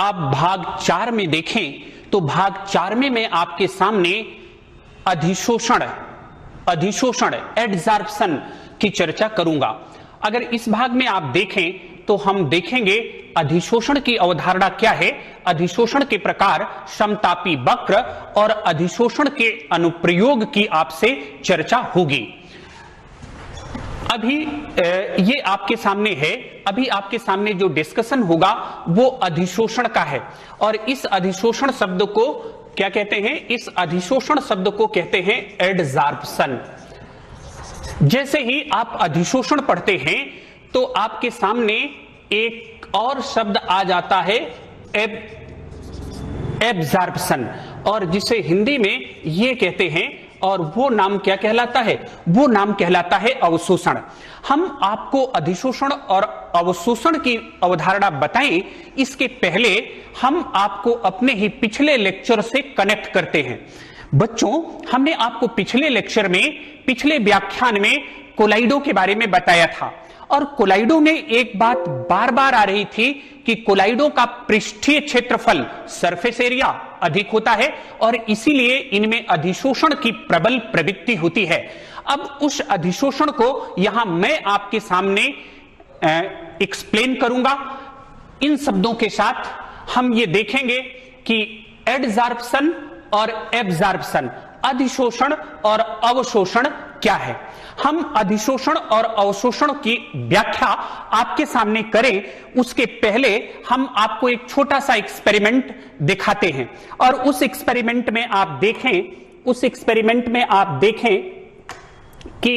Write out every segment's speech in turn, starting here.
आप भाग 4 में देखें तो भाग 4 में मैं आपके सामने अधिशोषण एडजॉर्प्शन की चर्चा करूंगा। अगर इस भाग में आप देखें तो हम देखेंगे अधिशोषण की अवधारणा क्या है, अधिशोषण के प्रकार, समतापी वक्र और अधिशोषण के अनुप्रयोग की आपसे चर्चा होगी। अभी ये आपके सामने है, अभी आपके सामने जो डिस्कशन होगा वो अधिशोषण का है और इस अधिशोषण शब्द को क्या कहते हैं, इस अधिशोषण शब्द को कहते हैं एडजॉर्प्शन। जैसे ही आप अधिशोषण पढ़ते हैं तो आपके सामने एक और शब्द आ जाता है एब्जॉर्प्शन, और जिसे हिंदी में ये कहते हैं, और वो नाम क्या कहलाता है, वो नाम कहलाता है अवशोषण। हम आपको अधिशोषण और अवशोषण की अवधारणा बताएं, इसके पहले हम आपको अपने ही पिछले लेक्चर से कनेक्ट करते हैं। बच्चों, हमने आपको पिछले लेक्चर में, पिछले व्याख्यान में कोलाइडो के बारे में बताया था और कोलाइडो में एक बात बार बार आ रही थी कि कोलाइडो का पृष्ठीय क्षेत्रफल, सरफेस एरिया अधिक होता है और इसीलिए इनमें अधिशोषण की प्रबल प्रवृत्ति होती है। अब उस अधिशोषण को यहां मैं आपके सामने एक्सप्लेन करूंगा। इन शब्दों के साथ हम ये देखेंगे कि एडजॉर्प्शन और एब्जॉर्प्शन, अधिशोषण और अवशोषण क्या है। हम अधिशोषण और अवशोषण की व्याख्या आपके सामने करें उसके पहले हम आपको एक छोटा सा एक्सपेरिमेंट दिखाते हैं और उस एक्सपेरिमेंट में आप देखें, कि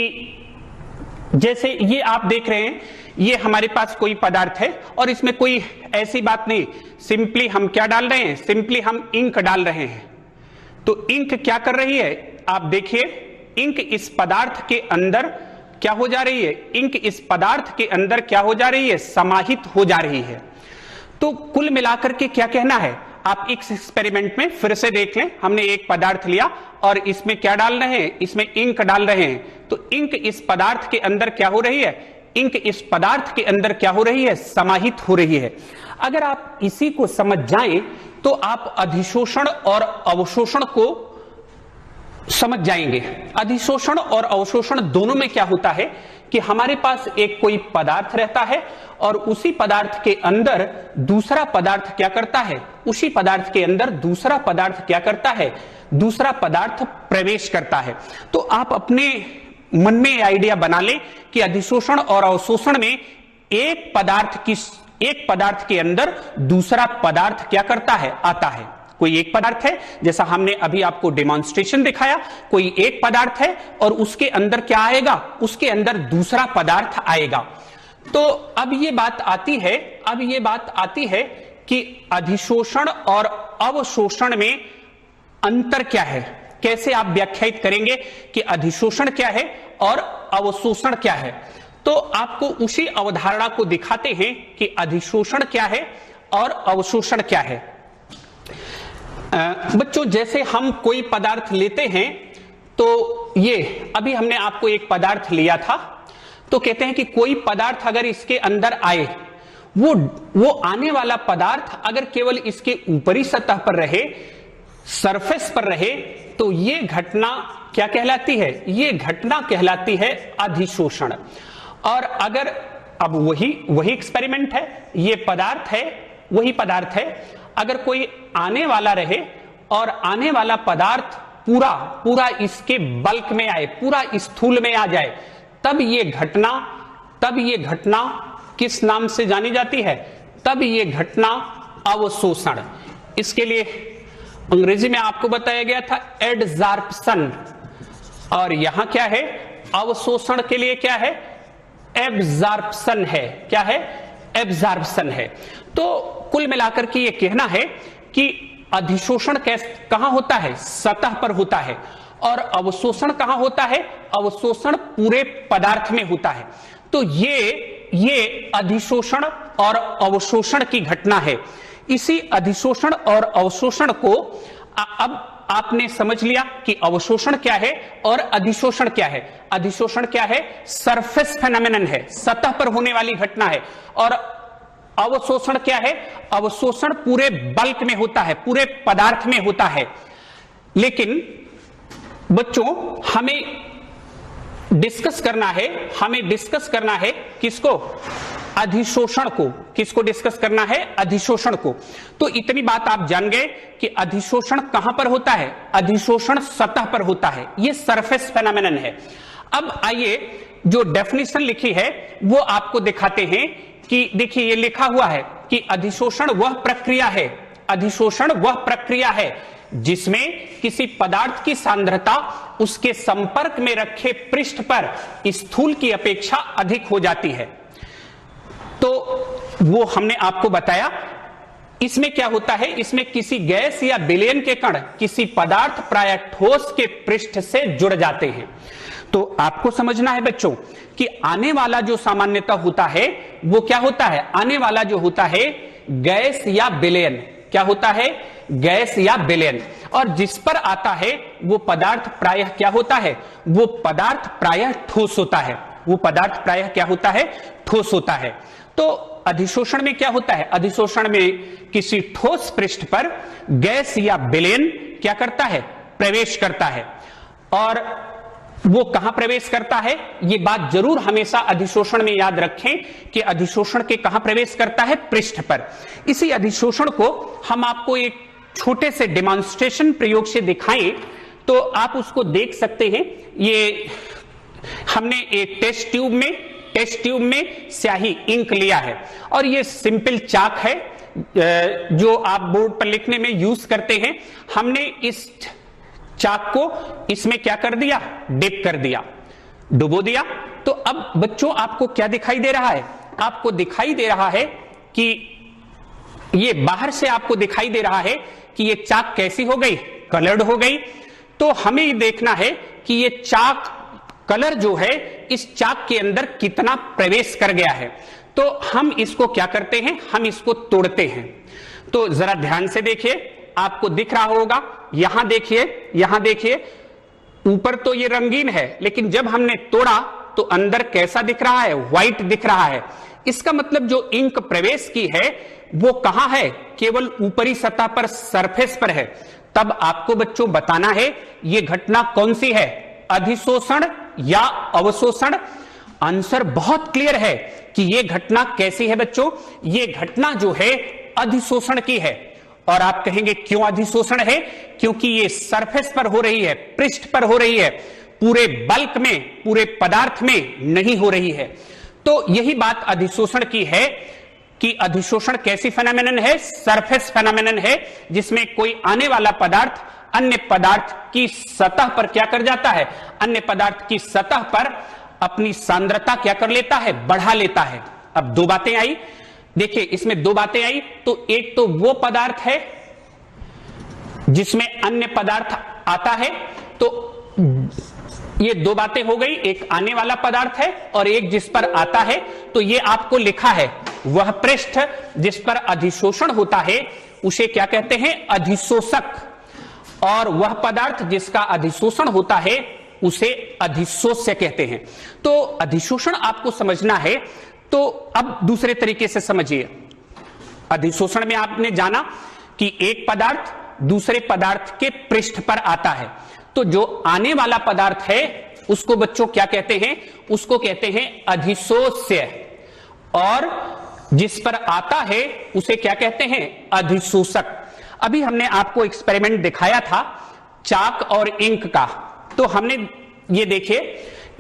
जैसे ये आप देख रहे हैं, ये हमारे पास कोई पदार्थ है और इसमें कोई ऐसी बात नहीं, सिंपली हम क्या डाल रहे हैं, सिंपली हम इंक डाल रहे हैं। तो इंक क्या कर रही है, आप देखिए, इंक इस पदार्थ के अंदर क्या हो जा रही है, इंक इस पदार्थ के अंदर क्या हो जा रही है, समाहित हो जा रही है। तो कुल मिलाकर के क्या कहना है, आप इस एक्सपेरिमेंट में फिर से देख लें। हमने एक पदार्थ लिया और इसमें क्या डाल रहे हैं, इसमें इंक डाल रहे हैं। तो इंक इस पदार्थ के अंदर क्या हो रही है, इंक इस पदार्थ के अंदर क्या हो रही है, समाहित हो रही है। अगर आप इसी को समझ जाएं तो आप अधिशोषण और अवशोषण को समझ जाएंगे। अधिशोषण और अवशोषण दोनों में क्या होता है कि हमारे पास एक कोई पदार्थ रहता है और उसी पदार्थ के अंदर दूसरा पदार्थ क्या करता है, उसी पदार्थ के अंदर दूसरा पदार्थ क्या करता है, दूसरा पदार्थ प्रवेश करता है। तो आप अपने मन में आइडिया बना ले कि अधिशोषण और अवशोषण में एक पदार्थ के अंदर दूसरा पदार्थ क्या करता है, आता है। कोई एक पदार्थ है, जैसा हमने अभी आपको डेमोन्स्ट्रेशन दिखाया, कोई एक पदार्थ है और उसके अंदर क्या आएगा, उसके अंदर दूसरा पदार्थ आएगा। तो अब ये बात आती है कि अधिशोषण और अवशोषण में अंतर क्या है, कैसे आप व्याख्यायित करेंगे कि अधिशोषण क्या है और अवशोषण क्या है। तो आपको उसी अवधारणा को दिखाते हैं कि अधिशोषण क्या है और अवशोषण क्या है। बच्चों, जैसे हम कोई पदार्थ लेते हैं तो ये अभी हमने आपको एक पदार्थ लिया था, तो कहते हैं कि कोई पदार्थ अगर इसके अंदर आए, वो आने वाला पदार्थ अगर केवल इसके ऊपरी सतह पर रहे, सरफेस पर रहे, तो ये घटना क्या कहलाती है, ये घटना कहलाती है अधिशोषण। और अगर अब वही एक्सपेरिमेंट है, ये पदार्थ है, वही पदार्थ है, अगर कोई आने वाला रहे और आने वाला पदार्थ पूरा इसके बल्क में आए, पूरा स्थूल में आ जाए, तब ये घटना किस नाम से जानी जाती है, तब ये घटना अवशोषण। इसके लिए अंग्रेजी में आपको बताया गया था एडजॉर्प्शन, और यहां क्या है, अवशोषण के लिए क्या है, एब्जॉर्प्शन है। क्या है, एब्जॉर्प्शन है। तो कुल मिलाकर के ये कहना है कि अधिशोषण कहां होता है, सतह पर होता है, और अवशोषण कहां होता है, अवशोषण पूरे पदार्थ में होता है। तो ये अधिशोषण और अवशोषण की घटना है। इसी अधिशोषण और अवशोषण को अब आपने समझ लिया कि अवशोषण क्या है और अधिशोषण क्या है। अधिशोषण क्या है, सरफेस फेनोमेनन है, सतह पर होने वाली घटना है, और अवशोषण क्या है? अवशोषण पूरे बल्क में होता है, पूरे पदार्थ में होता है। लेकिन बच्चों हमें डिस्कस करना है किसको? अधिशोषण को। किसको डिस्कस करना है? अधिशोषण को। तो इतनी बात आप जान गए कि अधिशोषण कहां पर होता है? अधिशोषण सतह पर होता है, यह सरफेस फेनोमेनन है। अब आइए जो डेफिनेशन लिखी है वो आपको दिखाते हैं कि देखिए ये लिखा हुआ है कि अधिशोषण वह प्रक्रिया है जिसमें किसी पदार्थ की सांद्रता उसके संपर्क में रखे पृष्ठ पर स्थूल की अपेक्षा अधिक हो जाती है। तो वो हमने आपको बताया। इसमें क्या होता है? इसमें किसी गैस या विलयन के कण किसी पदार्थ प्रायः ठोस के पृष्ठ से जुड़ जाते हैं। तो आपको समझना है बच्चों कि आने वाला जो सामान्यतः होता है वो क्या होता है? आने वाला जो होता है गैस या विलयन। क्या होता है? गैस या विलयन। और जिस पर आता है वो पदार्थ प्रायः क्या होता है? वो पदार्थ प्रायः ठोस होता है। वो पदार्थ प्रायः क्या होता है? ठोस होता है। तो अधिशोषण में क्या होता है? अधिशोषण में किसी ठोस पृष्ठ पर गैस या विलयन क्या करता है? प्रवेश करता है। और वो कहां प्रवेश करता है? ये बात जरूर हमेशा अधिशोषण में याद रखें कि अधिशोषण के कहां प्रवेश करता है? पृष्ठ पर। इसी अधिशोषण को हम आपको एक छोटे से डेमोन्स्ट्रेशन प्रयोग से दिखाएं तो आप उसको देख सकते हैं। ये हमने एक टेस्ट ट्यूब में स्याही इंक लिया है और ये सिंपल चाक है जो आप बोर्ड पर लिखने में यूज करते हैं। हमने इस चाक को इसमें क्या कर दिया? डिप कर दिया, डुबो दिया। तो अब बच्चों आपको क्या दिखाई दे रहा है? आपको दिखाई दे रहा है कि ये बाहर से आपको दिखाई दे रहा है कि ये चाक कैसी हो गई? कलर्ड हो गई। तो हमें ये देखना है कि ये चाक कलर जो है इस चाक के अंदर कितना प्रवेश कर गया है। तो हम इसको क्या करते हैं? हम इसको तोड़ते हैं। तो जरा ध्यान से देखिए, आपको दिख रहा होगा। यहां देखिए, ऊपर तो ये रंगीन है लेकिन जब हमने तोड़ा तो अंदर कैसा दिख रहा है? व्हाइट दिख रहा है। इसका मतलब जो इंक प्रवेश की है वो कहां है? केवल ऊपरी सतह पर, सरफेस पर है। तब आपको बच्चों बताना है ये घटना कौन सी है? अधिशोषण या अवशोषण? आंसर बहुत क्लियर है कि ये घटना कैसी है बच्चों? ये घटना जो है अधिशोषण की है। और आप कहेंगे क्यों अधिशोषण है? क्योंकि ये सरफेस पर हो रही है, पृष्ठ पर हो रही है, पूरे बल्क में, पूरे पदार्थ में नहीं हो रही है। तो यही बात अधिशोषण की है कि अधिशोषण कैसी फेनोमेनन है? सरफेस फेनोमेनन है जिसमें कोई आने वाला पदार्थ अन्य पदार्थ की सतह पर क्या कर जाता है? अन्य पदार्थ की सतह पर अपनी सांद्रता क्या कर लेता है? बढ़ा लेता है। अब दो बातें आई, देखिए इसमें दो बातें आई। तो एक तो वो पदार्थ है जिसमें अन्य पदार्थ आता है, तो ये दो बातें हो गई। एक आने वाला पदार्थ है और एक जिस पर आता है। तो ये आपको लिखा है वह पृष्ठ जिस पर अधिशोषण होता है उसे क्या कहते हैं? अधिशोषक। और वह पदार्थ जिसका अधिशोषण होता है उसे अधिशोष्य कहते हैं। तो अधिशोषण आपको समझना है। तो अब दूसरे तरीके से समझिए। अधिशोषण में आपने जाना कि एक पदार्थ दूसरे पदार्थ के पृष्ठ पर आता है। तो जो आने वाला पदार्थ है उसको बच्चों क्या कहते हैं? उसको कहते हैं अधिशोष्य। और जिस पर आता है उसे क्या कहते हैं? अधिशोषक। अभी हमने आपको एक्सपेरिमेंट दिखाया था चाक और इंक का। तो हमने ये देखिए,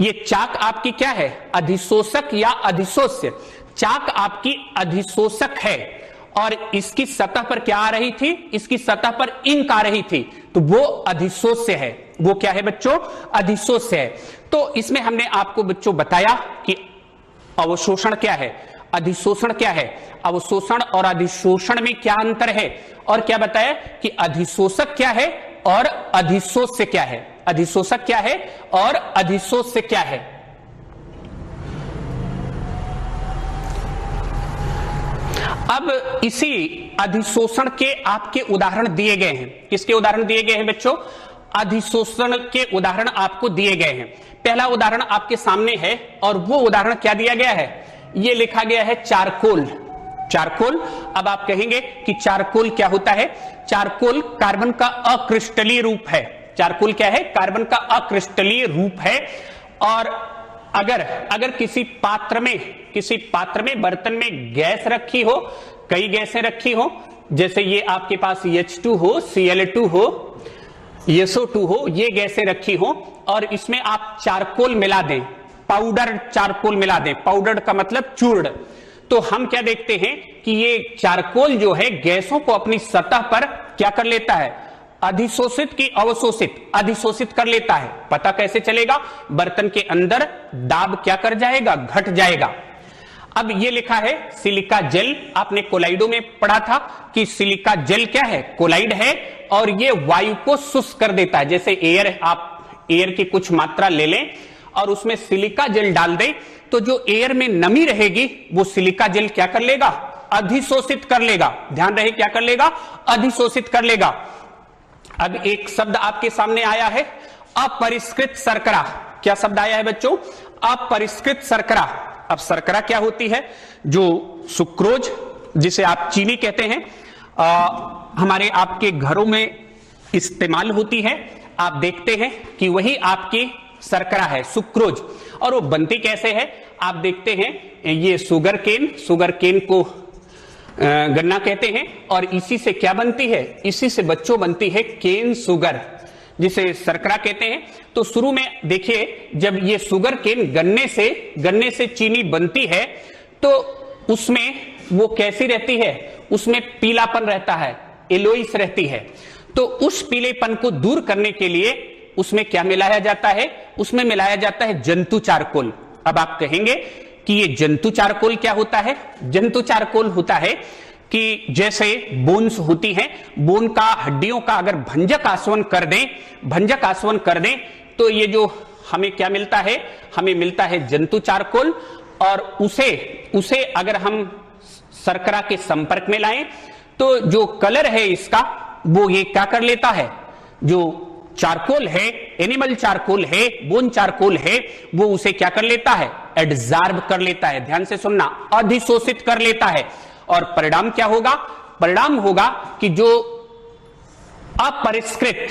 ये चाक आपकी क्या है? अधिशोषक या अधिशोष्य। चाक आपकी अधिशोषक है और इसकी सतह पर क्या आ रही थी? इसकी सतह पर इंक आ रही थी, तो वो अधिशोष्य है। वो क्या है बच्चों? अधिशोष्य है। तो इसमें हमने आपको बच्चों बताया कि अवशोषण क्या है, अधिशोषण क्या है, अवशोषण और अधिशोषण में क्या अंतर है, और क्या बताया कि अधिशोषक क्या है और अधिशोष्य क्या है। अधिशोषक क्या है और अधिशोष्य क्या है। अब इसी अधिशोषण के आपके उदाहरण दिए गए हैं। किसके उदाहरण दिए गए हैं बच्चों? अधिशोषण के उदाहरण आपको दिए गए हैं। पहला उदाहरण आपके सामने है और वो उदाहरण क्या दिया गया है? ये लिखा गया है चारकोल। चारकोल। अब आप कहेंगे कि चारकोल क्या होता है? चारकोल कार्बन का अक्रिस्टलीय रूप है। चारकोल क्या है? कार्बन का अक्रिस्टलीय रूप है। और अगर किसी पात्र में बर्तन में गैस रखी हो, कई गैसें रखी हो, जैसे ये आपके पास H2 हो, Cl2 हो, SO2 हो, ये गैसें रखी हो और इसमें आप चारकोल मिला दें, पाउडर चारकोल मिला दें, पाउडर का मतलब चूर्ण, तो हम क्या देखते हैं कि ये चारकोल जो है गैसों को अपनी सतह पर क्या कर लेता है? अधिशोषित की अवशोषित, अधिशोषित कर लेता है। पता कैसे चलेगा? बर्तन के अंदर दाब क्या कर जाएगा? घट जाएगा। अब ये लिखा है सिलिका जेल, आपने कोलाइडो में पढ़ा था कि सिलिका जेल क्या है? कोलाइड है और ये वायु को शुष्क कर देता है। जैसे आप एयर की कुछ मात्रा ले लें और उसमें सिलिका जेल डाल दें तो जो एयर में नमी रहेगी वो सिलिका जेल क्या कर लेगा? अधिशोषित कर लेगा। ध्यान रहे क्या कर लेगा? अधिशोषित कर लेगा। अब एक शब्द आपके सामने आया है अपरिष्कृत शर्करा। क्या शब्द आया है बच्चों? अपरिष्कृत शर्करा। अब शर्करा क्या होती है? जो सुक्रोज, जिसे आप चीनी कहते हैं, हमारे आपके घरों में इस्तेमाल होती है। आप देखते हैं कि वही आपकी शर्करा है, सुक्रोज। और वो बनती कैसे है? आप देखते हैं ये शुगर केन को गन्ना कहते हैं और इसी से क्या बनती है? इसी से बच्चों बनती है केन शुगर, जिसे शर्करा कहते हैं। तो शुरू में देखिए जब ये शुगर केन गन्ने से चीनी बनती है तो उसमें वो कैसी रहती है? उसमें पीलापन रहता है, एलोइस रहती है। तो उस पीलेपन को दूर करने के लिए उसमें क्या मिलाया जाता है? उसमें मिलाया जाता है जंतु चारकोल। अब आप कहेंगे कि ये जंतु चारकोल क्या होता है? जंतु चारकोल होता है कि जैसे बोन्स होती हैं, बोन का, हड्डियों का अगर भंजक आसवन कर दें तो ये जो हमें क्या मिलता है? हमें मिलता है जंतु चारकोल। और उसे अगर हम शर्करा के संपर्क में लाएं तो जो कलर है इसका वो ये क्या कर लेता है? जो चारकोल है, एनिमल चारकोल है, बोन चारकोल है, वो उसे क्या कर लेता है? एडजॉर्ब कर लेता है। ध्यान से सुनना, अधिशोषित कर लेता है। और परिणाम क्या होगा? परिणाम होगा कि जो अपरिष्कृत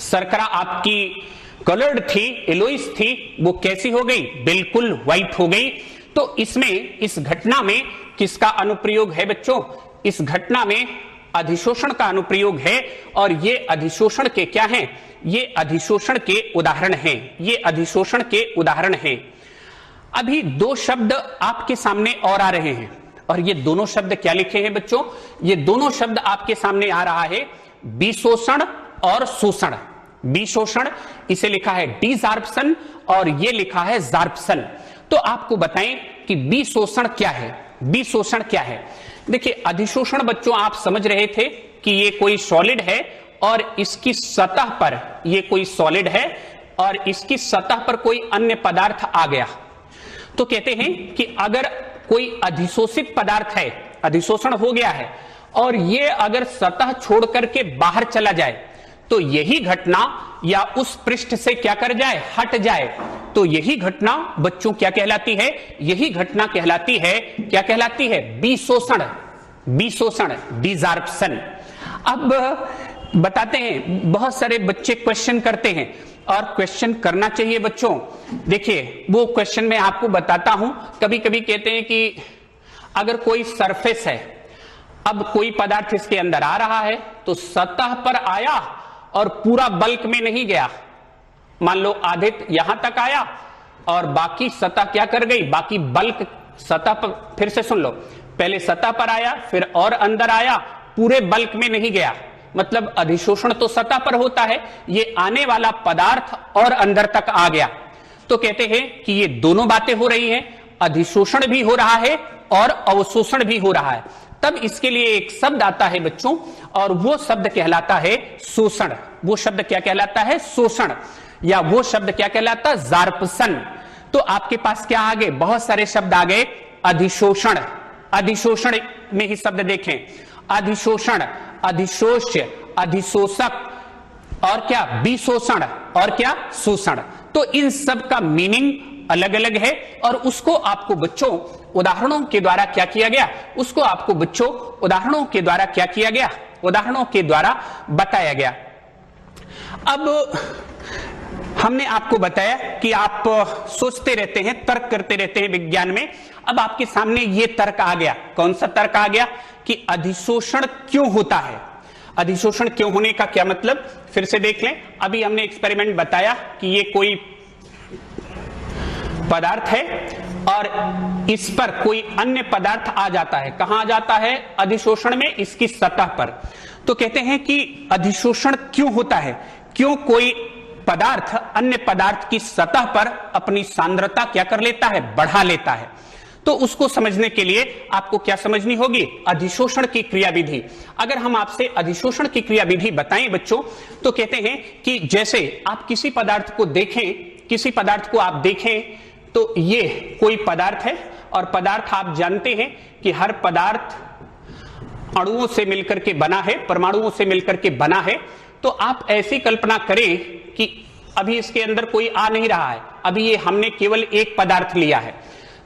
शर्करा आपकी कलर्ड थी, एलोइस थी, वो कैसी हो गई? बिल्कुल व्हाइट हो गई। तो इसमें, इस घटना में किसका अनुप्रयोग है बच्चों? इस घटना में अधिशोषण का अनुप्रयोग है। और ये अधिशोषण के क्या हैं? ये अधिशोषण के उदाहरण हैं। ये अधिशोषण के उदाहरण हैं। अभी दो शब्द आपके सामने और आ रहे हैं और ये दोनों शब्द क्या लिखे हैं बच्चों? ये दोनों शब्द आपके सामने आ रहा है विशोषण और शोषण। विशोषण इसे लिखा है डिजार्प्शन और ये लिखा है जार्प्शन। तो आपको बताएं कि विशोषण क्या है? विशोषण क्या है? देखिए अधिशोषण बच्चों आप समझ रहे थे कि ये कोई सॉलिड है और इसकी सतह पर, ये कोई सॉलिड है और इसकी सतह पर कोई अन्य पदार्थ आ गया तो कहते हैं कि अगर कोई अधिशोषित पदार्थ है, अधिशोषण हो गया है और ये अगर सतह छोड़ करके बाहर चला जाए तो यही घटना या उस पृष्ठ से क्या कर जाए? हट जाए। तो यही घटना बच्चों क्या कहलाती है? यही घटना कहलाती है, क्या कहलाती है? विशोषण। विशोषण, डिजार्प्शन। अब बताते हैं, बहुत सारे बच्चे क्वेश्चन करते हैं और क्वेश्चन करना चाहिए बच्चों। देखिए वो क्वेश्चन मैं आपको बताता हूं। कभी कभी कहते हैं कि अगर कोई सरफेस है, अब कोई पदार्थ इसके अंदर आ रहा है तो सतह पर आया और पूरा बल्क में नहीं गया। मान लो आधे यहां तक आया और बाकी सतह क्या कर गई? बाकी बल्क सतह पर, फिर से सुन लो, पहले सतह पर आया फिर और अंदर आया, पूरे बल्क में नहीं गया। मतलब अधिशोषण तो सतह पर होता है, ये आने वाला पदार्थ और अंदर तक आ गया। तो कहते हैं कि ये दोनों बातें हो रही हैं, अधिशोषण भी हो रहा है और अवशोषण भी हो रहा है। तब इसके लिए एक शब्द आता है बच्चों और वो शब्द कहलाता है शोषण। वो शब्द क्या कहलाता है? शोषण। या वो शब्द क्या कहलाता है? जार्प्शन। तो आपके पास क्या आ गए? बहुत सारे शब्द आ गए। अधिशोषण, अधिशोषण में ही शब्द देखें, अधिशोषण, अधिशोष्य, अधिशोषक और क्या? विशोषण और क्या? शोषण। तो इन सब का मीनिंग अलग अलग है और उसको आपको बच्चों उदाहरणों के द्वारा क्या किया गया, उसको आपको बच्चों उदाहरणों के द्वारा क्या किया गया, उदाहरणों के द्वारा बताया गया। अब हमने आपको बताया कि आप सोचते रहते हैं, तर्क करते रहते हैं विज्ञान में। अब आपके सामने ये तर्क आ गया, कौन सा तर्क आ गया कि अधिशोषण क्यों होता है। अधिशोषण क्यों होने का क्या मतलब, फिर से देख लें। अभी हमने एक्सपेरिमेंट बताया कि ये कोई पदार्थ है और इस पर कोई अन्य पदार्थ आ जाता है। कहां आ जाता है, अधिशोषण में, इसकी सतह पर। तो कहते हैं कि अधिशोषण क्यों होता है, क्यों कोई पदार्थ अन्य पदार्थ की सतह पर अपनी सांद्रता क्या कर लेता है, बढ़ा लेता है। तो उसको समझने के लिए आपको क्या समझनी होगी, अधिशोषण की क्रियाविधि। अगर हम आपसे अधिशोषण की क्रियाविधि बताएं बच्चों, तो कहते हैं कि जैसे आप किसी पदार्थ को देखें, किसी पदार्थ को आप देखें तो ये कोई पदार्थ है और पदार्थ आप जानते हैं कि हर पदार्थ अणुओं से मिलकर के बना है, परमाणुओं से मिलकर के बना है। तो आप ऐसी कल्पना करें कि अभी इसके अंदर कोई आ नहीं रहा है, अभी ये हमने केवल एक पदार्थ लिया है।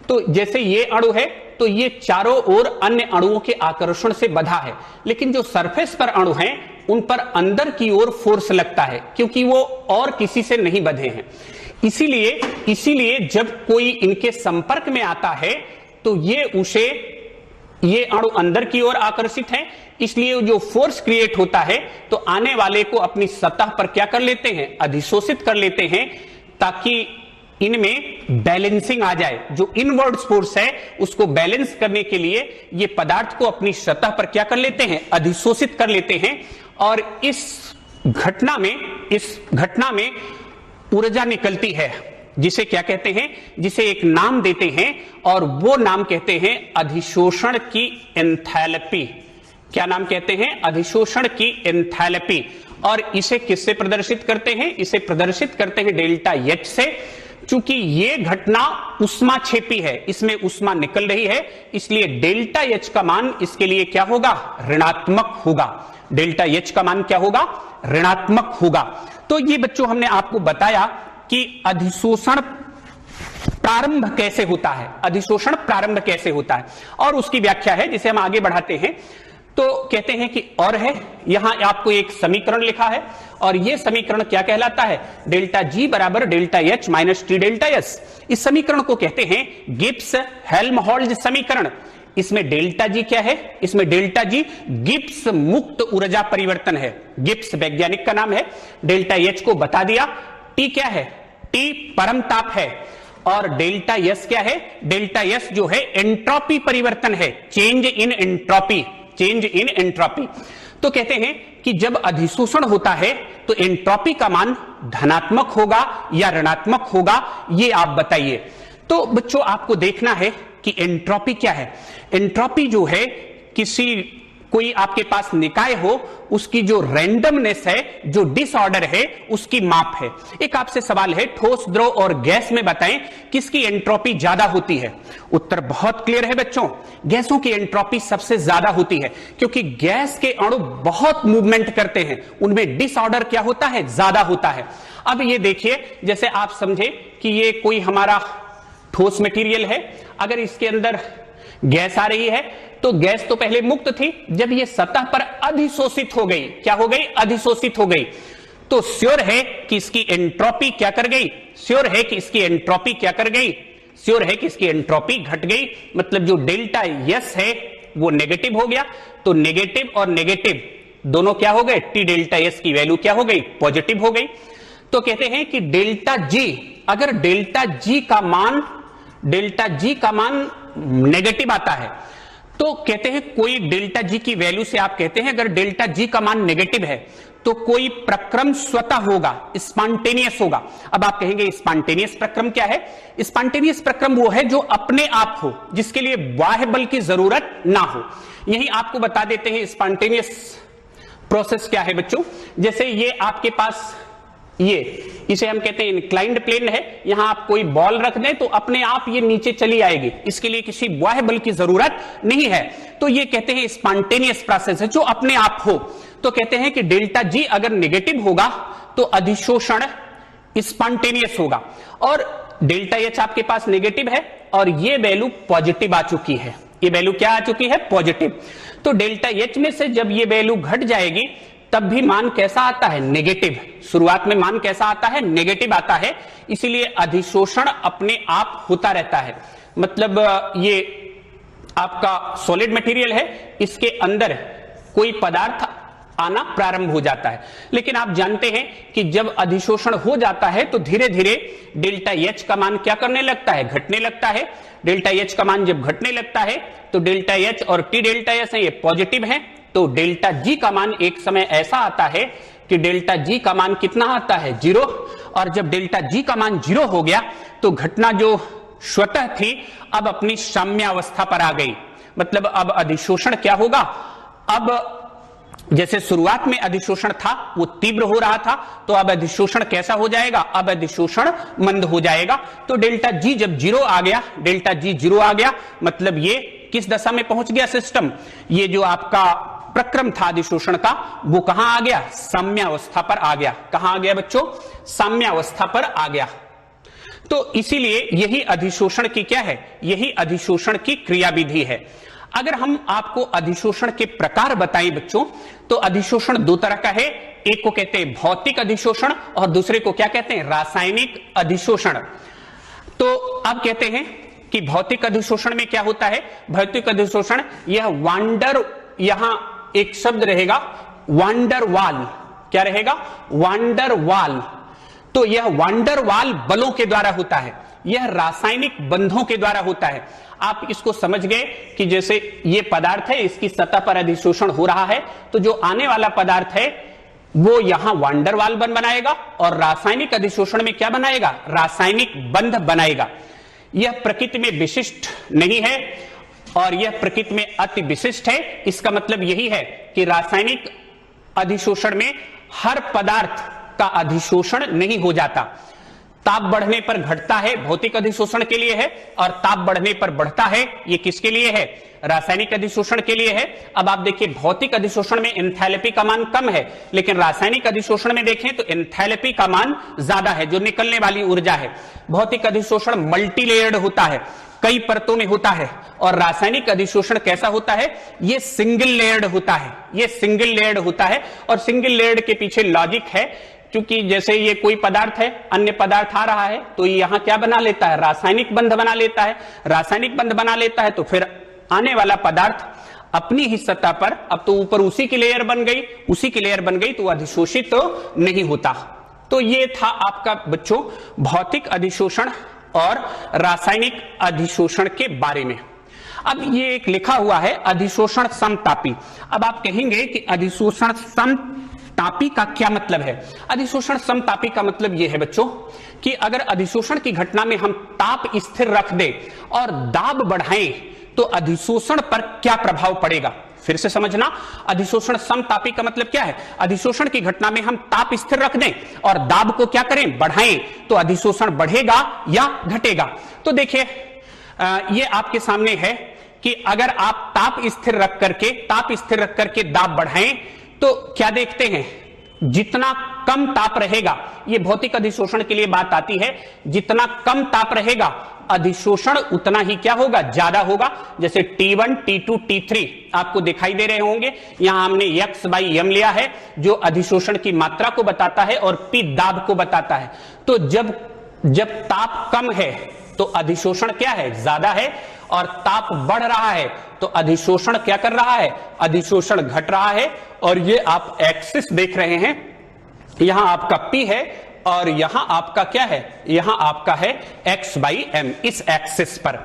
तो जैसे ये अणु है तो ये चारों ओर अन्य अणुओं के आकर्षण से बंधा है, लेकिन जो सरफेस पर अणु हैं उन पर अंदर की ओर फोर्स लगता है, क्योंकि वो और किसी से नहीं बंधे हैं। इसीलिए जब कोई इनके संपर्क में आता है तो ये अणु अंदर की ओर आकर्षित है, इसलिए जो फोर्स क्रिएट होता है तो आने वाले को अपनी सतह पर क्या कर लेते हैं, अधिशोषित कर लेते हैं, ताकि इनमें बैलेंसिंग आ जाए। जो इनवर्ड फोर्स है उसको बैलेंस करने के लिए ये पदार्थ को अपनी सतह पर क्या कर लेते हैं, अधिशोषित कर लेते हैं। और इस घटना में ऊर्जा निकलती है, जिसे क्या कहते हैं, जिसे एक नाम देते हैं और वो नाम कहते हैं अधिशोषण की एंथैल्पी। क्या नाम कहते हैं, अधिशोषण की एंथैल्पी। और इसे किससे प्रदर्शित करते हैं, इसे प्रदर्शित करते हैं डेल्टा एच से। चूंकि ये घटना उष्माक्षेपी है, इसमें उष्मा निकल रही है, इसलिए डेल्टा एच का मान इसके लिए क्या होगा, ऋणात्मक होगा। डेल्टा एच का मान क्या होगा, ऋणात्मक होगा। तो ये बच्चों हमने आपको बताया कि अधिशोषण प्रारंभ कैसे होता है, अधिशोषण प्रारंभ कैसे होता है, और उसकी व्याख्या है जिसे हम आगे बढ़ाते हैं। तो कहते हैं कि और है, यहां आपको एक समीकरण लिखा है और यह समीकरण क्या कहलाता है, डेल्टा जी बराबर delta H minus T delta S. इस समीकरण को कहते हैं गिब्स हेल्महोल्ट्ज समीकरण। इसमें डेल्टा जी क्या है, इसमें डेल्टा जी गिब्स मुक्त ऊर्जा परिवर्तन है, गिब्स वैज्ञानिक का नाम है। डेल्टा एच को बता दिया, टी क्या है, टी परम ताप है, और डेल्टा एस क्या है, डेल्टा एस जो है एंट्रोपी परिवर्तन है, change in entropy, change in entropy. तो कहते हैं कि जब अधिशोषण होता है तो एंट्रोपी का मान धनात्मक होगा या ऋणात्मक होगा, ये आप बताइए। तो बच्चों आपको देखना है कि एंट्रोपी क्या है। एंट्रोपी जो है कोई आपके पास निकाय हो, उसकी जो रैंडमनेस है, जो डिसऑर्डर है, उसकी माप है। एक आपसे सवाल है, ठोस, द्रव और गैस में बताएं किसकी एंट्रोपी ज्यादा होती है। उत्तर बहुत क्लियर है बच्चों, गैसों की एंट्रोपी सबसे ज्यादा होती है, क्योंकि गैस के अणु बहुत मूवमेंट करते हैं, उनमें डिसऑर्डर क्या होता है, ज्यादा होता है। अब ये देखिए, जैसे आप समझे कि ये कोई हमारा ठोस मटेरियल है, अगर इसके अंदर गैस आ रही है तो गैस तो पहले मुक्त थी, जब ये सतह पर अधिशोषित हो गई, क्या हो गई, अधिशोषित हो गई, तो श्योर है कि इसकी एंट्रोपी क्या कर गई, श्योर है कि इसकी एंट्रोपी क्या कर गई, श्योर है कि इसकी एंट्रोपी घट गई। मतलब जो डेल्टा एस है वो नेगेटिव हो गया, तो नेगेटिव और नेगेटिव दोनों क्या हो गए, टी डेल्टा एस की वैल्यू क्या हो गई, पॉजिटिव हो गई। तो कहते हैं कि डेल्टा जी, अगर डेल्टा जी का मान नेगेटिव आता है, तो कहते हैं कोई डेल्टा जी की वैल्यू से आप कहते हैं अगर डेल्टा जी का मान नेगेटिव है तो कोई प्रक्रम स्वतः होगा, स्पॉन्टेनियस होगा। अब आप कहेंगे स्पॉन्टेनियस प्रक्रम क्या है, स्पॉन्टेनियस प्रक्रम वो है जो अपने आप हो, जिसके लिए बाह्य बल की जरूरत ना हो। यही आपको बता देते हैं स्पॉन्टेनियस प्रोसेस क्या है बच्चों। जैसे ये आपके पास इसे हम कहते हैं इंक्लाइंड प्लेन है, यहां आप कोई बॉल रख दें तो अपने आप ये नीचे चली आएगी, इसके लिए किसी बाह्य बल की जरूरत नहीं है। तो ये कहते हैं स्पॉन्टेनियस प्रोसेस है, जो अपने आप हो। तो कहते हैं कि डेल्टा जी अगर नेगेटिव होगा तो अधिशोषण स्पॉन्टेनियस होगा, और डेल्टा एच आपके पास नेगेटिव है और ये वैल्यू पॉजिटिव आ चुकी है। ये वैल्यू क्या आ चुकी है? पॉजिटिव। तो डेल्टा एच में से जब ये वैल्यू घट जाएगी तब भी मान कैसा आता है? नेगेटिव। शुरुआत में मान कैसा आता है? नेगेटिव आता है। इसीलिए अधिशोषण अपने आप होता रहता है। मतलब ये आपका सॉलिड मटेरियल है, इसके अंदर कोई पदार्थ आना प्रारंभ हो जाता है। लेकिन आप जानते हैं कि जब अधिशोषण हो जाता है तो धीरे धीरे डेल्टा एच का मान क्या करने लगता है? घटने लगता है। डेल्टा एच का मान जब घटने लगता है तो डेल्टा एच और टी डेल्टा एस है ये पॉजिटिव है, तो डेल्टा जी का मान एक समय ऐसा आता है कि डेल्टा जी का मान कितना आता है? 0। और जब डेल्टा जी का मान 0 हो गया तो घटना जो स्वतः थी अब अपनी साम्यावस्था पर आ गई। मतलब अब अधिशोषण क्या होगा? अब जैसे शुरुआत में अधिशोषण था वो तीव्र हो रहा था, तो अब अधिशोषण कैसा हो जाएगा? अब अधिशोषण मंद हो जाएगा। तो डेल्टा जी जब 0 आ गया, डेल्टा जी 0 आ गया, मतलब ये किस दशा में पहुंच गया सिस्टम? ये जो आपका प्रक्रम था अधिशोषण का वो कहां आ गया? साम्यावस्था पर आ गया। कहां आ गया बच्चों? साम्यावस्था पर आ गया। तो इसीलिए यही अधिशोषण की क्या है? यही अधिशोषण की क्रियाविधि है। अगर हम आपको अधिशोषण के प्रकार बताएं बच्चों, तो अधिशोषण दो तरह का है। एक को कहते हैं भौतिक अधिशोषण और दूसरे को क्या कहते हैं? रासायनिक अधिशोषण। तो अब कहते हैं कि भौतिक अधिशोषण में क्या होता है? भौतिक अधिशोषण यह वांडर, यहां एक शब्द रहेगा वांडर वाल। क्या रहेगा? वांडर वाल। तो यह वांडर वाल बलों के द्वारा होता है, यह रासायनिक बंधों के द्वारा होता है। आप इसको समझ गए कि जैसे ये पदार्थ है, इसकी सतह पर अधिशोषण हो रहा है, तो जो आने वाला पदार्थ है वो यहां वांडर वाल बन बनाएगा और रासायनिक अधिशोषण में क्या बनाएगा? रासायनिक बंध बनाएगा। यह प्रकृति में विशिष्ट नहीं है और यह प्रकृति में अति विशिष्ट है। इसका मतलब यही है कि रासायनिक अधिशोषण में हर पदार्थ का अधिशोषण नहीं हो जाता। ताप बढ़ने पर घटता है, भौतिक अधिशोषण के लिए है, और ताप बढ़ने पर बढ़ता है, ये किसके लिए है? रासायनिक अधिशोषण के लिए है। अब आप देखिए भौतिक अधिशोषण में एंथैल्पी का मान कम है, लेकिन रासायनिक अधिशोषण में देखें तो एंथैल्पी का मान ज्यादा है, जो निकलने वाली ऊर्जा है। भौतिक अधिशोषण मल्टीलेयर्ड होता है, कई परतों में होता है, और रासायनिक अधिशोषण कैसा होता है? ये सिंगल लेयर्ड होता है। ये सिंगल लेयर्ड होता है और सिंगल लेयर्ड के पीछे लॉजिक है, क्योंकि जैसे ये कोई पदार्थ है, अन्य पदार्थ आ रहा है, तो यहां क्या बना लेता है? रासायनिक बंध बना लेता है। रासायनिक बंध बना लेता है तो फिर आने वाला पदार्थ अपनी ही सतह पर, अब तो ऊपर उसी की लेयर बन गई, उसी की लेयर बन गई, तो अधिशोषित तो नहीं होता। तो ये था आपका बच्चों भौतिक अधिशोषण और रासायनिक अधिशोषण के बारे में। अब ये एक लिखा हुआ है अधिशोषण समतापी। अब आप कहेंगे कि अधिशोषण समतापी का क्या मतलब है? अधिशोषण समतापी का मतलब यह है बच्चों कि अगर अधिशोषण की घटना में हम ताप स्थिर रख दें और दाब बढ़ाएं तो अधिशोषण पर क्या प्रभाव पड़ेगा? फिर से समझना, अधिशोषण समतापी का मतलब क्या है? अधिशोषण की घटना में हम ताप स्थिर रख दें और दाब को क्या करें? बढ़ाएं, तो अधिशोषण बढ़ेगा या घटेगा? तो देखिए ये आपके सामने है कि अगर आप ताप स्थिर रख करके दाब बढ़ाएं तो क्या देखते हैं? जितना कम ताप रहेगा, ये भौतिक अधिशोषण के लिए बात आती है, जितना कम ताप रहेगा अधिशोषण उतना ही क्या होगा? ज्यादा होगा। जैसे T1, T2, T3 आपको दिखाई दे रहे होंगे। यहां हमने x/m लिया है जो अधिशोषण की मात्रा को बताता है और P दाब को बताता है। तो जब ताप कम है तो अधिशोषण क्या है? ज्यादा है, और ताप बढ़ रहा है तो अधिशोषण क्या कर रहा है? अधिशोषण घट रहा है। और ये आप एक्सिस देख रहे हैं, यहां आपका P है और यहां आपका क्या है? यहां आपका है x/m, इस एक्सिस पर।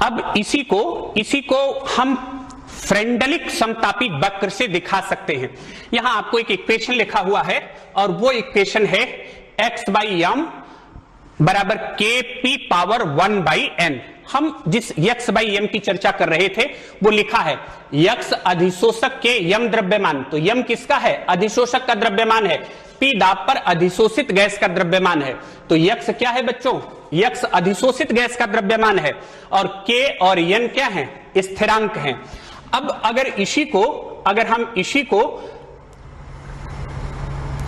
अब इसी को हम फ्रेंडलिक समतापी वक्र से दिखा सकते हैं। यहां आपको एक इक्वेशन लिखा हुआ है और वो इक्वेशन है x/m बराबर kp⁴ 1/n। हम जिस x/m की चर्चा कर रहे थे वो लिखा है x अधिशोषक के यम द्रव्यमान। तो यम किसका है? अधिशोषक का द्रव्यमान है। P दाब पर अधिशोषित गैस का द्रव्यमान है। तो x क्या है बच्चों? x अधिशोषित गैस का द्रव्यमान है और k और n क्या है? स्थिरांक हैं। अब अगर हम इसी को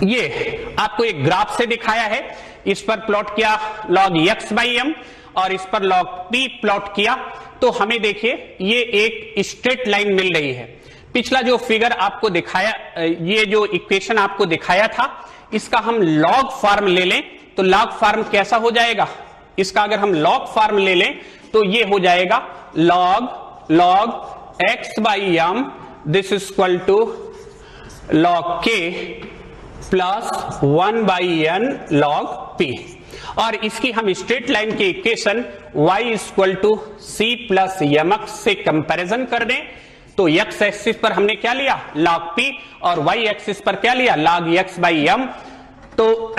ये आपको एक ग्राफ से दिखाया है, इस पर प्लॉट किया log x/m और इस पर log p प्लॉट किया, तो हमें देखिए ये एक स्ट्रेट लाइन मिल रही है। पिछला जो फिगर आपको दिखाया, ये जो इक्वेशन आपको दिखाया था, इसका हम लॉग फॉर्म ले लें तो लॉग फॉर्म कैसा हो जाएगा, इसका अगर हम लॉग फॉर्म ले लें तो ये हो जाएगा log x/m this is equal to log k plus 1/n log p। और इसकी हम स्ट्रेट लाइन के equation y equal to c plus mx से कंपैरिजन कर दें तो x एक्सिस पर हमने क्या लिया log p और y एक्सिस पर क्या लिया log x/m। तो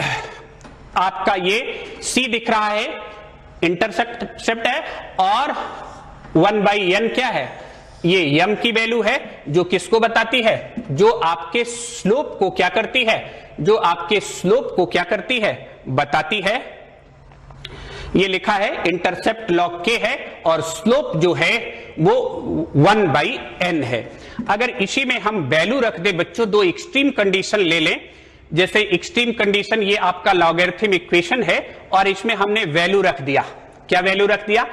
आपका ये c दिख रहा है, इंटरसेप्ट है, और 1/n क्या है, ये m की वैल्यू है जो किसको बताती है, जो आपके स्लोप को क्या करती है, जो आपके स्लोप को क्या करती है, बताती है। ये लिखा है इंटरसेप्ट log k है और स्लोप जो है वो 1/n है। अगर इसी में हम वैल्यू रख दे बच्चों, दो एक्सट्रीम कंडीशन ले लें, जैसे एक्सट्रीम कंडीशन ये आपका लॉगरिथम इक्वेशन है और इसमें हमने वैल्यू रख दिया, क्या वैल्यू रख दिया,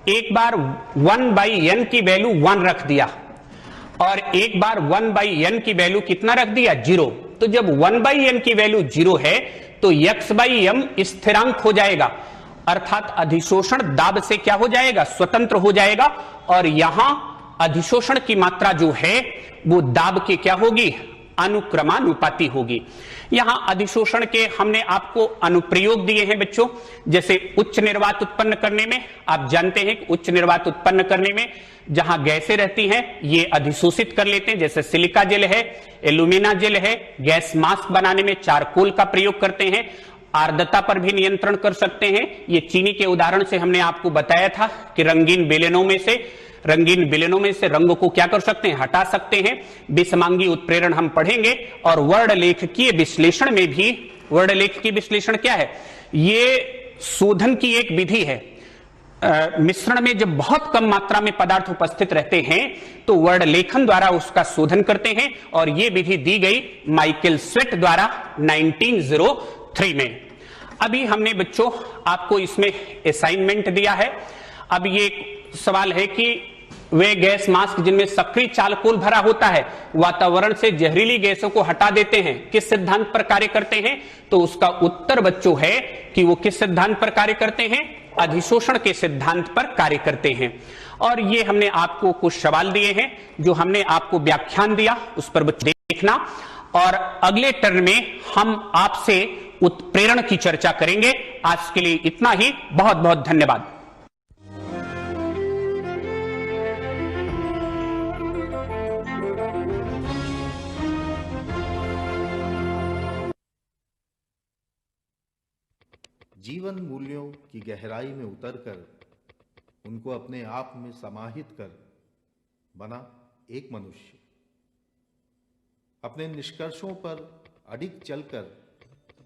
एक बार 1/n की वैल्यू 1 रख दिया और एक बार 1/n की वैल्यू कितना रख दिया, 0। तो जब 1/n की वैल्यू 0 है तो x/m स्थिरांक हो जाएगा, अर्थात अधिशोषण दाब से क्या हो जाएगा, स्वतंत्र हो जाएगा, और यहां अधिशोषण की मात्रा जो है वो दाब के क्या होगी, अनुक्रमानुपाती होगी। यहां अधिशोषण के हमने आपको अनुप्रयोग दिए हैं बच्चों, जैसे उच्च निर्वात उत्पन्न करने में, आप जानते हैं कि उच्च निर्वात उत्पन्न करने में जहां गैसें रहती हैं ये अधिशोषित कर लेते हैं, जैसे सिलिका जेल है, एल्यूमिना जेल है, गैस मास्क बनाने में चारकोल का प्रयोग करते हैं, आर्द्रता पर भी नियंत्रण कर सकते हैं। ये चीनी के उदाहरण से हमने आपको बताया था कि रंगीन बेलनों में से रंग को क्या कर सकते हैं, हटा सकते हैं। विषमांगी उत्प्रेरण हम पढ़ेंगे, और वर्णलेखकीय विश्लेषण में भी, वर्णलेखकीय विश्लेषण क्या है, ये शोधन की एक विधि है। मिश्रण में जब बहुत कम मात्रा में पदार्थ उपस्थित रहते हैं तो वर्णलेखन द्वारा उसका शोधन करते हैं, और यह विधि दी गई माइकल स्वेट द्वारा 1903 में। अभी हमने बच्चों आपको इसमें असाइनमेंट दिया है। अब ये सवाल है कि वे गैस मास्क जिनमें सक्रिय चालकोल भरा होता है वातावरण से जहरीली गैसों को हटा देते हैं, किस सिद्धांत पर कार्य करते हैं, तो उसका उत्तर बच्चों है कि वो किस सिद्धांत पर कार्य करते हैं, अधिशोषण के सिद्धांत पर कार्य करते हैं। और ये हमने आपको कुछ सवाल दिए हैं जो हमने आपको व्याख्यान दिया, उस पर देखना, और अगले टर्न में हम आपसे उत्प्रेरण की चर्चा करेंगे। आज के लिए इतना ही, बहुत बहुत धन्यवाद। जीवन मूल्यों की गहराई में उतरकर उनको अपने आप में समाहित कर बना एक मनुष्य। अपने निष्कर्षों पर अडिग चलकर